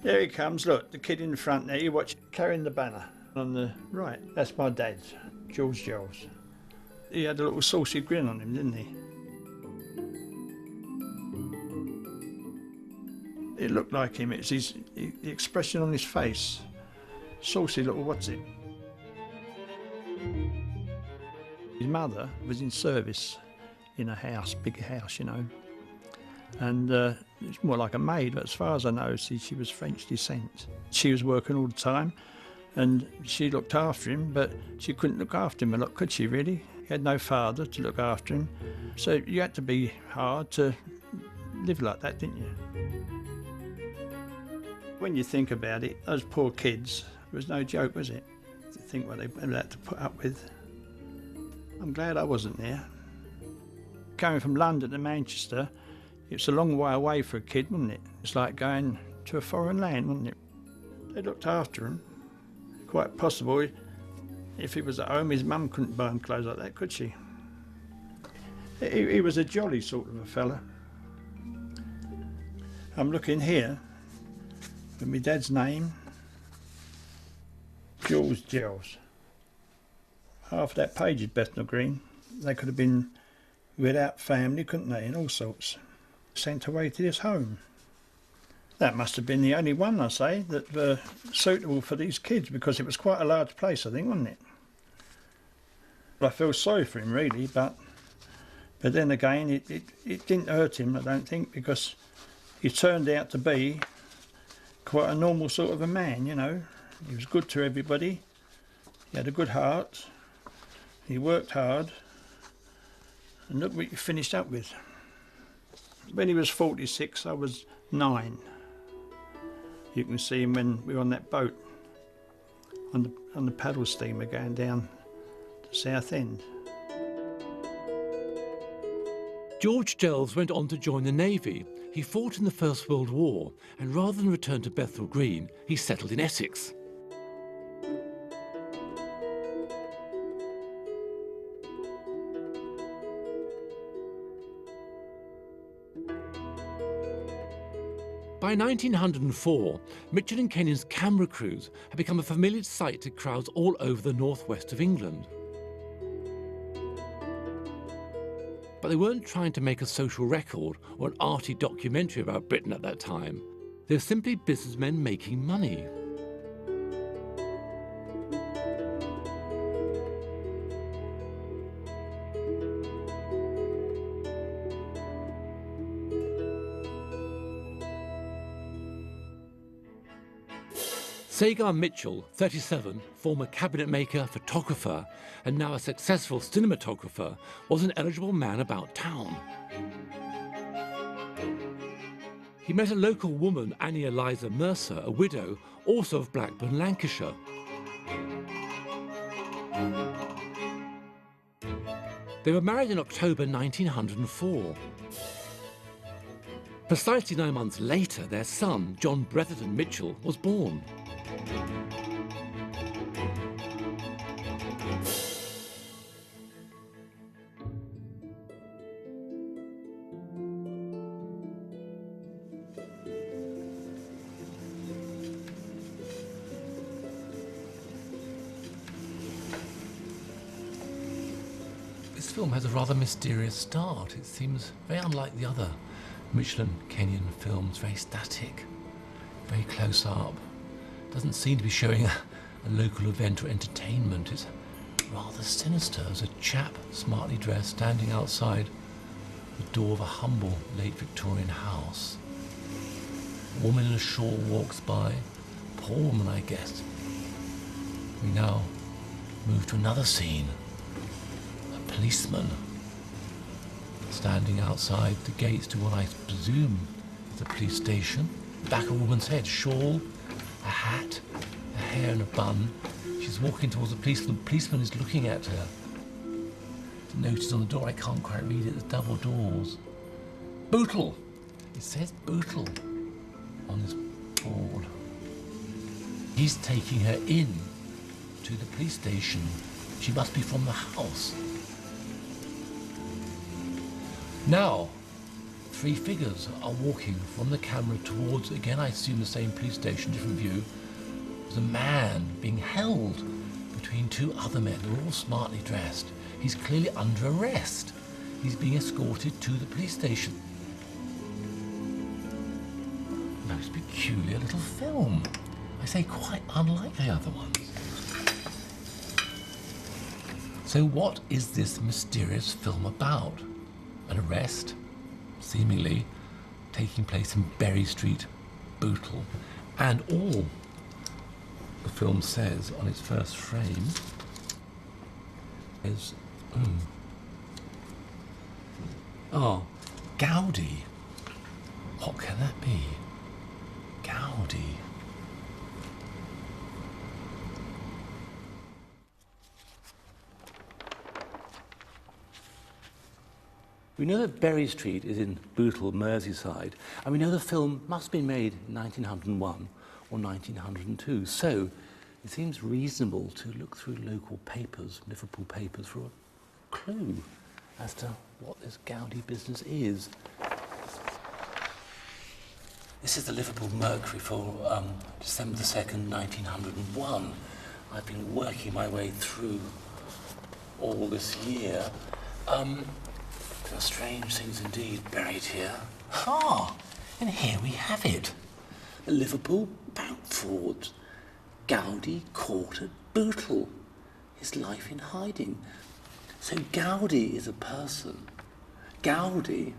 There he comes, look, the kid in the front there, you watch, carrying the banner. On the right, that's my dad, George Giles. He had a little saucy grin on him, didn't he? It looked like him, it's the expression on his face. Saucy little what's it. His mother was in service in a house, big house, you know. And it's more like a maid, but as far as I know, she was French descent. She was working all the time, and she looked after him, but she couldn't look after him a lot, could she, really? He had no father to look after him. So you had to be hard to live like that, didn't you? When you think about it, those poor kids, it was no joke, was it? To think what they had to put up with. I'm glad I wasn't there. Going from London to Manchester, it's a long way away for a kid, wasn't it? It's like going to a foreign land, wasn't it? They looked after him. Quite possible, if he was at home, his mum couldn't buy him clothes like that, could she? He was a jolly sort of a fella. I'm looking here for my dad's name, George Giles. Half of that page is Bethnal Green. They could have been without family, couldn't they, and all sorts. Sent away to this home. That must have been the only one, I say, that were suitable for these kids, because it was quite a large place, I think, wasn't it? I feel sorry for him, really, but then again, it didn't hurt him, I don't think, because he turned out to be quite a normal sort of a man, you know. He was good to everybody. He had a good heart. He worked hard. And look what he finished up with. When he was 46, I was 9. You can see him when we were on that boat, on the paddle steamer going down to Southend. George Giles went on to join the Navy. He fought in the First World War, and rather than return to Bethnal Green, he settled in Essex. By 1904, Mitchell and Kenyon's camera crews had become a familiar sight to crowds all over the northwest of England. But they weren't trying to make a social record or an arty documentary about Britain at that time. They were simply businessmen making money. Sagar Mitchell, 37, former cabinet maker, photographer, and now a successful cinematographer, was an eligible man about town. He met a local woman, Annie Eliza Mercer, a widow, also of Blackburn, Lancashire. They were married in October 1904. Precisely 9 months later, their son, John Bretherton Mitchell, was born. This film has a rather mysterious start. It seems very unlike the other Mitchell and Kenyon films, very static, very close up. Doesn't seem to be showing a local event or entertainment. It's rather sinister as a chap, smartly dressed, standing outside the door of a humble late Victorian house. A woman in a shawl walks by. Poor woman, I guess. We now move to another scene. A policeman standing outside the gates to what I presume is a police station. Back of a woman's head, shawl, a hat, a hair in a bun. She's walking towards the policeman. The policeman is looking at her. The notice on the door, I can't quite read it, there's double doors. Bootle! It says Bootle on this board. He's taking her in to the police station. She must be from the house. Now, three figures are walking from the camera towards, again I assume the same police station, different view. There's a man being held between two other men who are all smartly dressed. He's clearly under arrest. He's being escorted to the police station. Most peculiar little film. I say quite unlike the other ones. So what is this mysterious film about? An arrest, seemingly, taking place in Berry Street, Bootle. And all the film says on its first frame is, Gaudi. What can that be? Gaudi. We know that Berry Street is in Bootle, Merseyside, and we know the film must have been made in 1901 or 1902, so it seems reasonable to look through local papers, Liverpool papers, for a clue as to what this Gaudi business is. This is the Liverpool Mercury for December the 2nd, 1901. I've been working my way through all this year. There are strange things indeed buried here. And here we have it. The Liverpool bank fraud. Gaudi caught at Bootle. His life in hiding. So Gaudi is a person. Gaudi,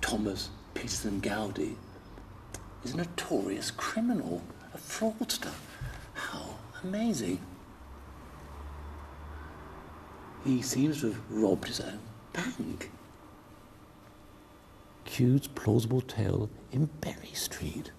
Thomas Peterson Gaudi, is a notorious criminal, a fraudster. How amazing. He seems to have robbed his own bank. Cude's plausible tale in Berry Street.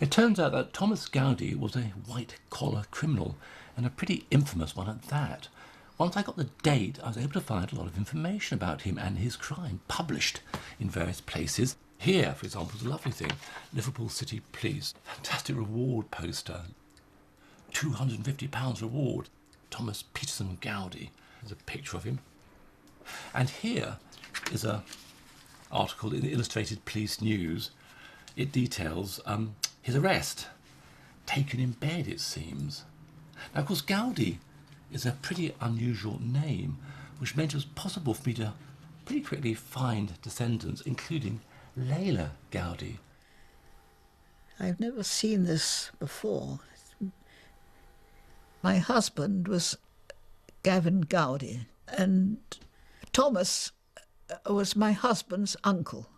It turns out that Thomas Gaudi was a white-collar criminal, and a pretty infamous one at that. Once I got the date, I was able to find a lot of information about him and his crime published in various places. Here, for example, is a lovely thing. Liverpool City Police. Fantastic reward poster. £250 reward. Thomas Peterson Gaudi. There's a picture of him. And here is an article in the Illustrated Police News. It details his arrest. Taken in bed, it seems. Now, of course, Gaudi is a pretty unusual name, which meant it was possible for me to pretty quickly find descendants, including Leila Gaudi. I've never seen this before. My husband was Gavin Gaudi, and Thomas was my husband's uncle.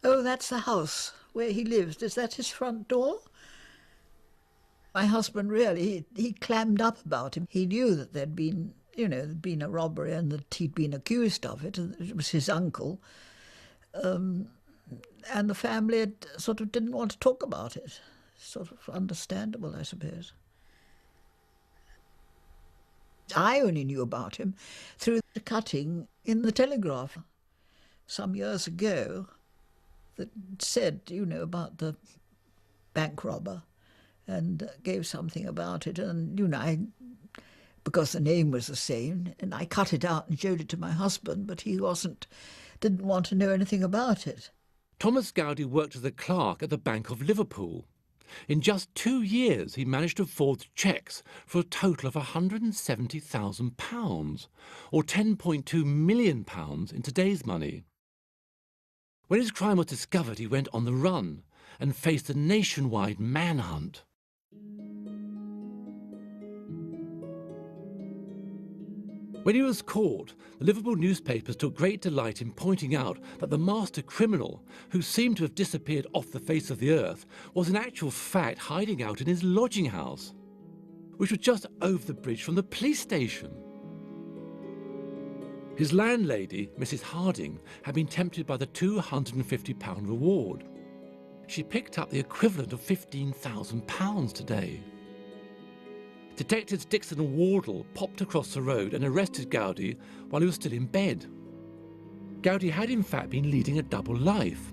Oh, that's the house where he lives. Is that his front door? My husband really, he clammed up about him. He knew that there'd been a robbery and that he'd been accused of it, and it was his uncle. And the family sort of didn't want to talk about it. Sort of understandable, I suppose. I only knew about him through the cutting in the Telegraph some years ago that said, about the bank robber, and gave something about it. And, because the name was the same, and I cut it out and showed it to my husband, but he didn't want to know anything about it. Thomas Gaudi worked as a clerk at the Bank of Liverpool. In just 2 years, he managed to forge cheques for a total of £170,000, or £10.2 million in today's money. When his crime was discovered, he went on the run and faced a nationwide manhunt. When he was caught, the Liverpool newspapers took great delight in pointing out that the master criminal, who seemed to have disappeared off the face of the earth, was in actual fact hiding out in his lodging house, which was just over the bridge from the police station. His landlady, Mrs. Harding, had been tempted by the £250 reward. She picked up the equivalent of £15,000 today. Detectives Dixon and Wardle popped across the road and arrested Gaudi while he was still in bed. Gaudi had in fact been leading a double life.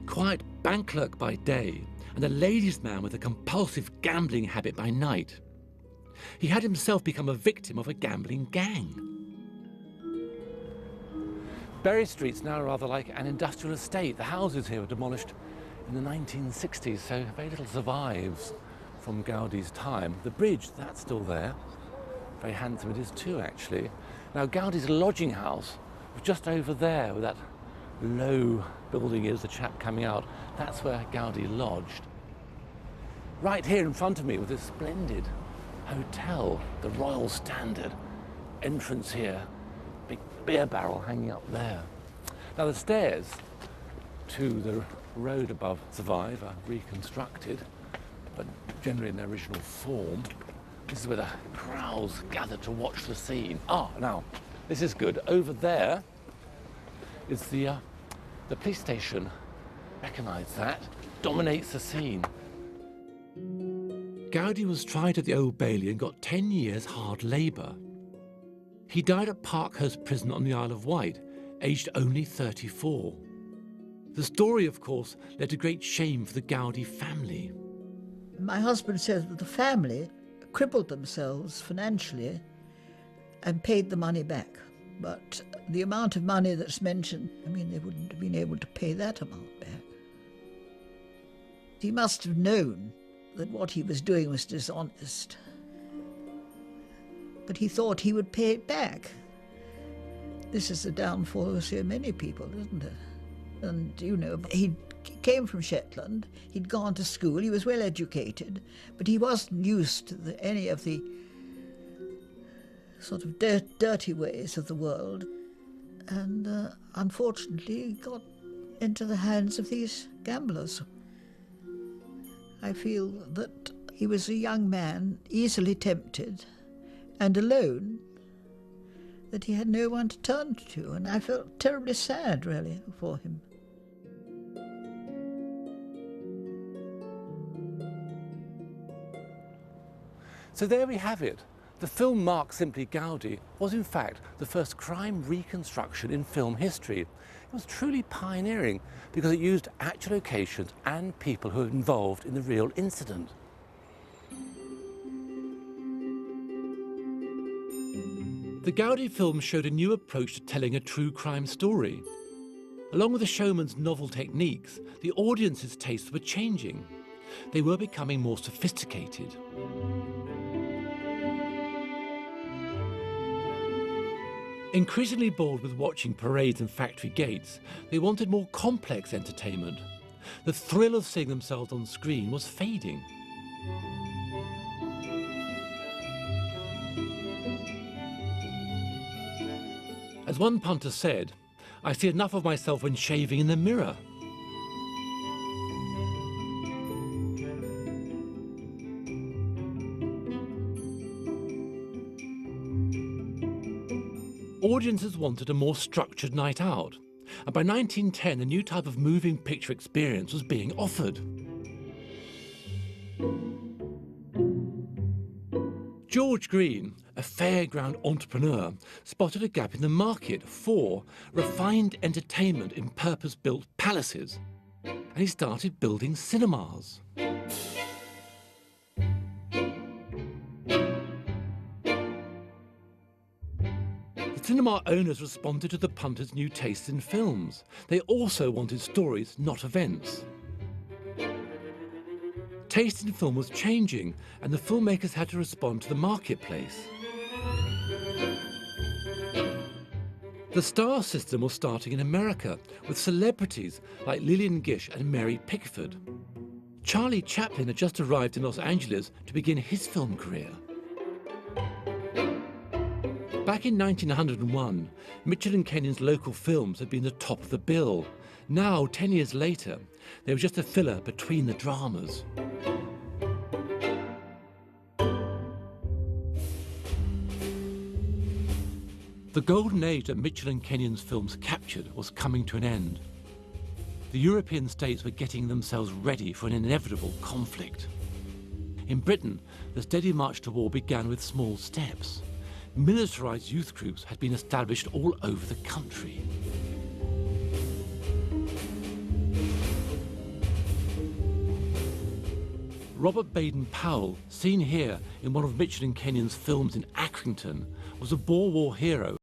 Quiet bank clerk by day and a ladies' man with a compulsive gambling habit by night. He had himself become a victim of a gambling gang. Berry Street's now rather like an industrial estate. The houses here were demolished in the 1960s, so very little survives from Gaudi's time. The bridge, that's still there. Very handsome it is too, actually. Now, Gaudi's lodging house was just over there, where that low building is, the chap coming out. That's where Gaudi lodged. Right here in front of me was this splendid hotel, the Royal Standard. Entrance here, big beer barrel hanging up there. Now, the stairs to the road above survive, are reconstructed, but generally in their original form. This is where the crowds gather to watch the scene. Now, this is good. Over there is the police station. Recognise that. Dominates the scene. Gaudi was tried at the Old Bailey and got 10 years hard labour. He died at Parkhurst Prison on the Isle of Wight, aged only 34. The story, of course, led to great shame for the Gaudi family. My husband said that the family crippled themselves financially and paid the money back. But the amount of money that's mentioned, I mean, they wouldn't have been able to pay that amount back. He must have known that what he was doing was dishonest. But he thought he would pay it back. This is the downfall of so many people, isn't it? And, you know, he came from Shetland, he'd gone to school, he was well educated, but he wasn't used to any of the sort of dirty ways of the world. And unfortunately, he got into the hands of these gamblers. I feel that he was a young man, easily tempted and alone, that he had no one to turn to, and I felt terribly sad, really, for him. So there we have it. The film Mark Simply Gaudi was in fact the first crime reconstruction in film history. It was truly pioneering because it used actual locations and people who were involved in the real incident. The Gaudi film showed a new approach to telling a true crime story. Along with the showman's novel techniques, the audience's tastes were changing. They were becoming more sophisticated. Increasingly bored with watching parades and factory gates, they wanted more complex entertainment. The thrill of seeing themselves on screen was fading. As one punter said, "I see enough of myself when shaving in the mirror." Audiences wanted a more structured night out, and by 1910 a new type of moving picture experience was being offered. George Green, a fairground entrepreneur, spotted a gap in the market for refined entertainment in purpose-built palaces, and he started building cinemas. Cinema owners responded to the punters' new tastes in films. They also wanted stories, not events. Taste in film was changing, and the filmmakers had to respond to the marketplace. The star system was starting in America, with celebrities like Lillian Gish and Mary Pickford. Charlie Chaplin had just arrived in Los Angeles to begin his film career. Back in 1901, Mitchell and Kenyon's local films had been the top of the bill. Now, 10 years later, they were just a filler between the dramas. The golden age that Mitchell and Kenyon's films captured was coming to an end. The European states were getting themselves ready for an inevitable conflict. In Britain, the steady march to war began with small steps. Militarised youth groups had been established all over the country. Robert Baden-Powell, seen here in one of Mitchell and Kenyon's films in Accrington, was a Boer War hero